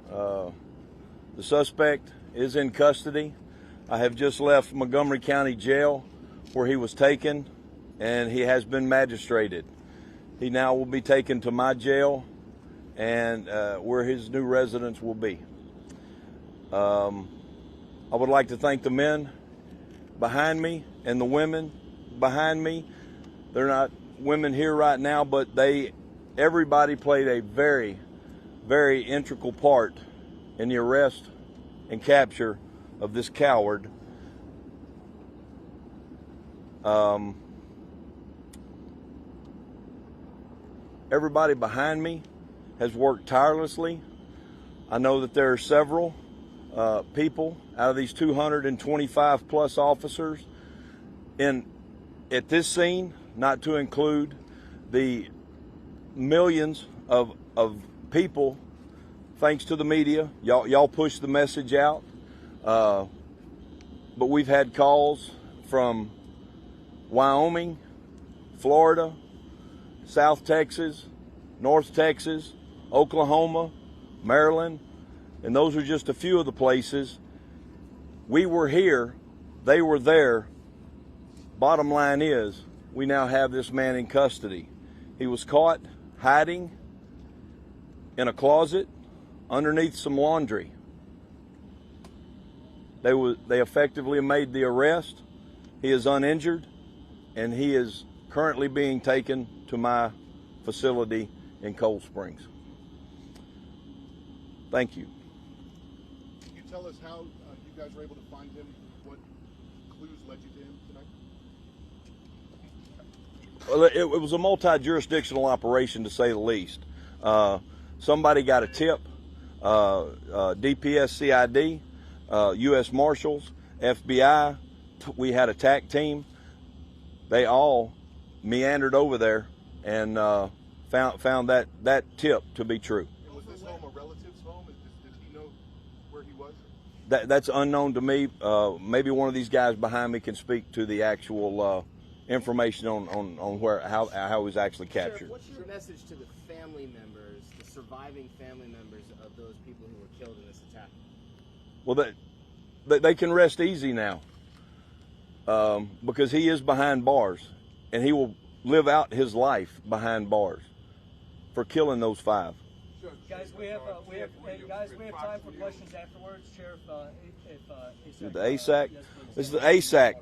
The suspect is in custody. I have just left Montgomery County Jail where he was taken, and he has been magistrated. He now will be taken to my jail and where his new residence will be. I would like to thank the men behind me and the women behind me. They're not women here right now, but everybody played a very, very integral part in the arrest and capture of this coward. Everybody behind me has worked tirelessly. I know that there are several people out of these 225 plus officers at this scene, not to include the millions of people, thanks to the media. Y'all push the message out. But we've had calls from Wyoming, Florida, South Texas, North Texas, Oklahoma, Maryland, and those are just a few of the places. We were here, they were there. Bottom line is, we now have this man in custody. He was caught hiding in a closet underneath some laundry. They effectively made the arrest. He is uninjured, and he is currently being taken to my facility in Cold Springs. Thank you. Can you tell us how you guys were able to find him? What clues led you to him tonight? Well, it was a multi-jurisdictional operation, to say the least. Somebody got a tip, DPS CID, U.S. Marshals, FBI. We had a TAC team. They all meandered over there and found that tip to be true. And was this home a relative's home? Did he know where he was? That's unknown to me. Maybe one of these guys behind me can speak to the actual information on how he was actually captured. Sheriff, what's your message to the family members, the surviving family members of those people who were killed in this attack? Well, they can rest easy now, because he is behind bars, and he will live out his life behind bars for killing those 5. Sure. Guys, we have time for questions afterwards. Sheriff, The ASAC. This is the ASAC.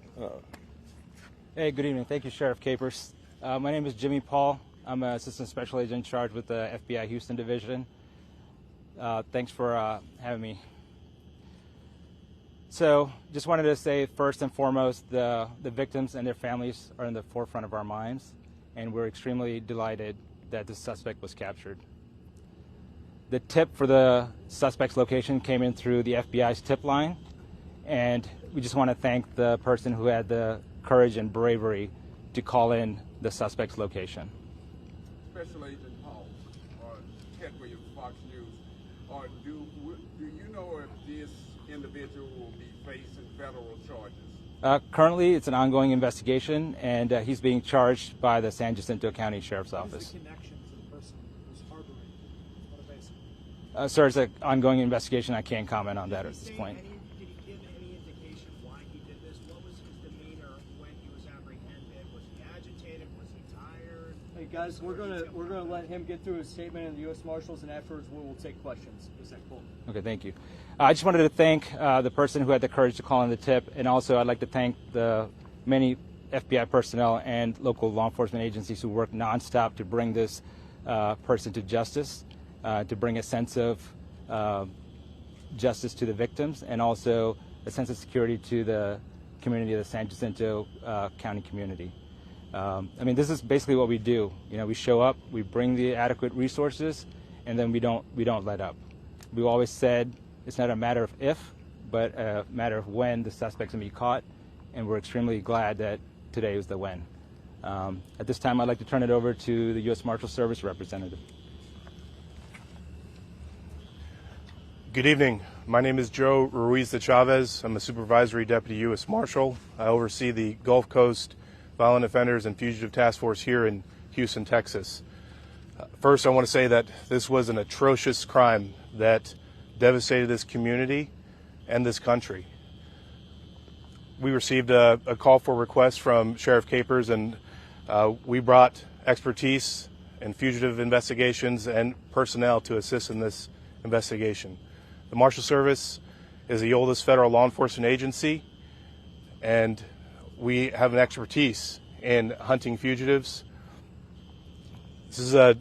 Hey, good evening. Thank you, Sheriff Capers. My name is Jimmy Paul. I'm an Assistant Special Agent in charge with the FBI Houston Division. Thanks for having me. So, just wanted to say, first and foremost, the victims and their families are in the forefront of our minds, and we're extremely delighted that the suspect was captured. The tip for the suspect's location came in through the FBI's tip line, and we just want to thank the person who had the courage and bravery to call in the suspect's location. Special Agent Paul, Ted Williams, Fox News. Do you know if this individual will be facing federal charges? Currently, it's an ongoing investigation, and he's being charged by the San Jacinto County Sheriff's Office. What is the connection to the person who's harboring motivation? Sir, it's an ongoing investigation. I can't comment on that at this point. Did he give any indication why he did this? What was his demeanor when he was apprehended? Was he agitated? Was he tired? Hey guys, we're gonna let him get through his statement in the U.S. Marshals, and afterwards we will take questions. Is that cool? Okay, thank you. I just wanted to thank the person who had the courage to call in the tip, and also I'd like to thank the many FBI personnel and local law enforcement agencies who worked nonstop to bring this person to justice, to bring a sense of justice to the victims, and also a sense of security to the community of the San Jacinto County community. I mean, this is basically what we do. You know, we show up, we bring the adequate resources, and then we don't let up. We've always said it's not a matter of if, but a matter of when the suspect's gonna be caught, and we're extremely glad that today is the when. At this time, I'd like to turn it over to the U.S. Marshal Service representative. Good evening. My name is Joe Ruiz de Chavez. I'm a supervisory deputy U.S. Marshal. I oversee the Gulf Coast Violent Offenders and Fugitive Task Force here in Houston, Texas. First, I want to say that this was an atrocious crime that devastated this community and this country. We received a call for request from Sheriff Capers, and we brought expertise in fugitive investigations and personnel to assist in this investigation. The Marshal Service is the oldest federal law enforcement agency, and we have an expertise in hunting fugitives. This is a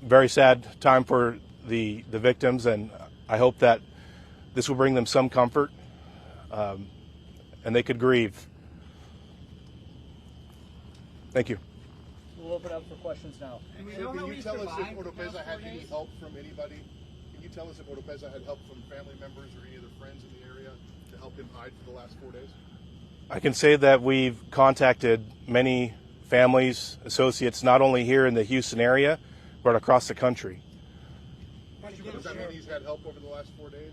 very sad time for the victims, and I hope that this will bring them some comfort, and they could grieve. Thank you. We'll open up for questions now. So can you tell us if Oropeza had any help from anybody? Can you tell us if Oropeza had help from family members or any other friends in the area to help him hide for the last 4 days? I can say that we've contacted many families, associates, not only here in the Houston area, but across the country. Does that mean he's had help over the last 4 days?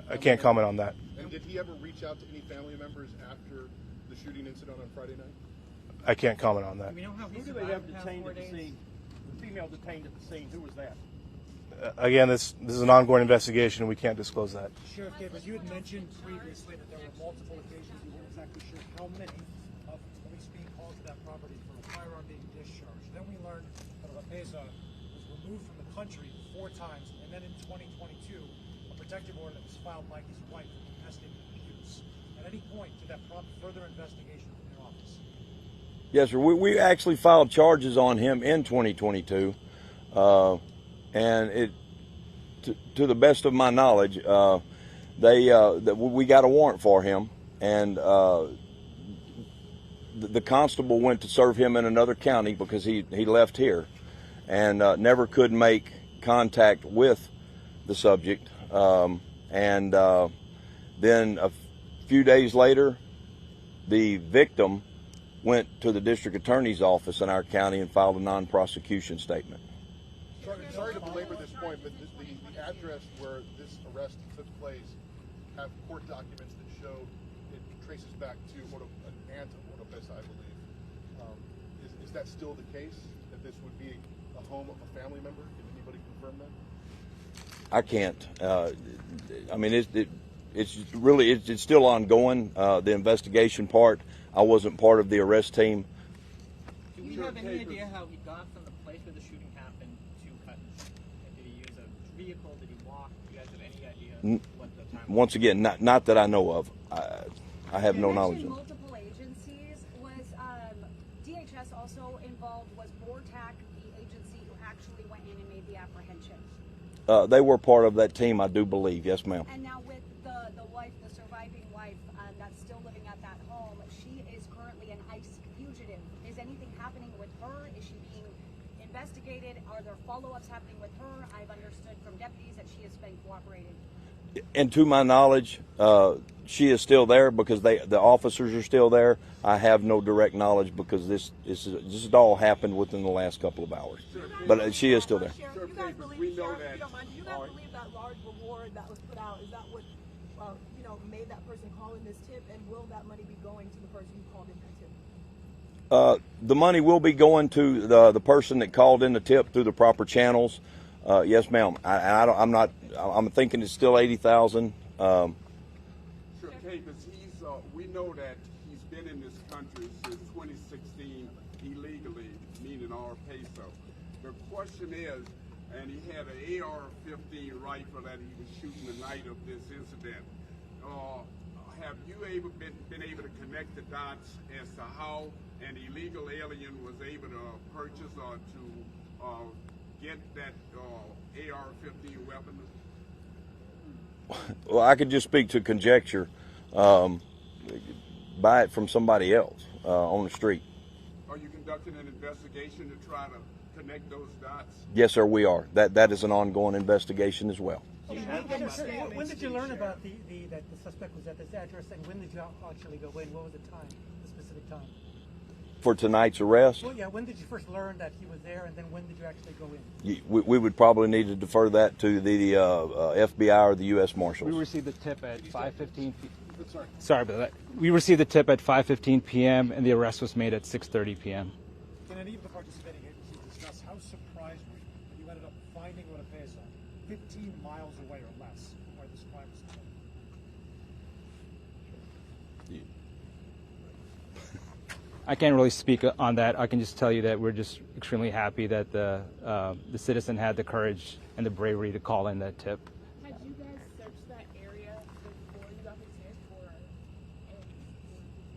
I can't comment on that. And did he ever reach out to any family members after the shooting incident on Friday night? I can't comment on that. We know how Who do they have detained at the scene? The female detained at the scene. Who was that? Again, this is an ongoing investigation. We can't disclose that. Sheriff Capers, you had mentioned previously that there were multiple occasions you weren't exactly sure how many of police being called to that property for a firearm being discharged. Then we learned that Oropeza was removed from the country 4 times, and then in 2022, a protective order was filed by his wife for domestic abuse. At any point, did that prompt further investigation from your office? Yes, sir. We actually filed charges on him in 2022, and it, to the best of my knowledge, we got a warrant for him, and the constable went to serve him in another county because he left here, and never could make contact with the subject, and then a few days later, the victim went to the district attorney's office in our county and filed a non-prosecution statement. Sorry to belabor this point, but the address where this arrest took place have court documents that show it traces back to an aunt of Oropeza, I believe. Is that still the case, that this would be a home of a family member? Can anybody confirm that? I can't. I mean, it's still ongoing. The investigation part. I wasn't part of the arrest team. Do we have any idea how he got from the place where the shooting happened to Cutton? Did he use a vehicle? Did he walk? Do you guys have any idea what the time was? Once again, not that I know of. I have no knowledge of. Multiple agencies. Was DHS also involved? Was BORTAC the agency who actually went in and made the apprehension? They were part of that team, I do believe. Yes, ma'am. And now with the wife, the surviving wife, that's still living at that home, she is currently an ICE fugitive. Is anything happening with her? Is she being investigated? Are there follow-ups happening with her? I've understood from deputies that she has been cooperating. And to my knowledge, she is still there because the officers are still there. I have no direct knowledge because this all happened within the last couple of hours. But she is still there. Do you guys believe that large reward that was put out, is that what made that person call in this tip, and will that money be going to the person who called in that tip? The money will be going to the person that called in the tip through the proper channels. Yes, ma'am. I'm thinking it's still 80,000. Sure, Capers, we know that he's been in this country since 2016 illegally, meaning our peso. The question is, and he had an AR-15 rifle that he was shooting the night of this incident. Have you been able to connect the dots as to how an illegal alien was able to purchase or to get that AR-15 weapon? Well, I could just speak to conjecture. Buy it from somebody else on the street. Are you conducting an investigation to try to connect those dots? Yes, sir, we are. That is an ongoing investigation as well. When did you learn about that the suspect was at this address, and when did you actually go in? What was the time, the specific time? For tonight's arrest? Well, yeah, when did you first learn that he was there, and then when did you actually go in? We would probably need to defer that to the FBI or the U.S. Marshals. We received the tip at 5:15 Sorry about that. We received the tip at 5:15 p.m. and the arrest was made at 6:30 p.m. Can any of the participating agencies discuss how surprised were you when you ended up finding Oropeza 15 miles away or less I can't really speak on that. I can just tell you that we're just extremely happy that the citizen had the courage and the bravery to call in that tip. Had you guys searched that area before you got the tip, or did you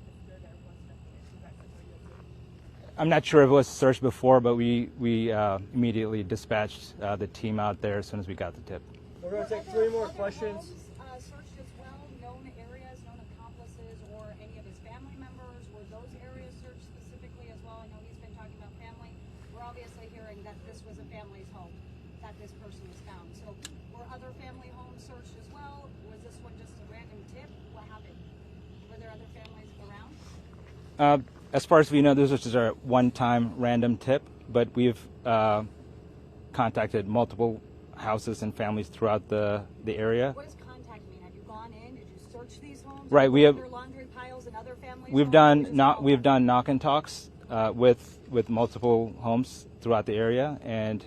just go there once that tip? Is that something you did? I'm not sure if it was searched before, but we immediately dispatched the team out there as soon as we got the tip. We're going to take 3 more questions. Searched as well, known areas, known accomplices, or any of his family members? Were those areas searched specifically as well? I know he's been talking about family. We're obviously hearing that this was a family's home that this person was found. So were other family homes searched as well? Was this one just a random tip? What happened? Were there other families around? As far as we know, this was just a one-time random tip, but we've contacted multiple houses and families throughout the area. What does contact mean? Have you gone in? Did you search these homes? Right, we have. Laundry piles and other families. We've done knock and talks with multiple homes throughout the area, and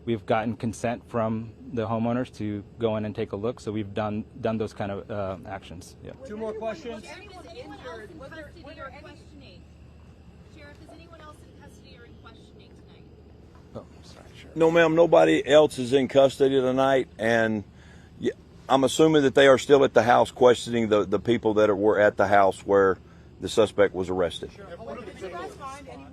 we've gotten consent from the homeowners to go in and take a look. So we've done those kind of actions. Yeah. 2 more questions. Was anyone else in custody or questioning? Sheriff, is anyone else in custody or in questioning tonight? Oh, sorry, sure. No, ma'am, nobody else is in custody tonight, and I'm assuming that they are still at the house questioning the people that were at the house where the suspect was arrested. Did you guys find anyone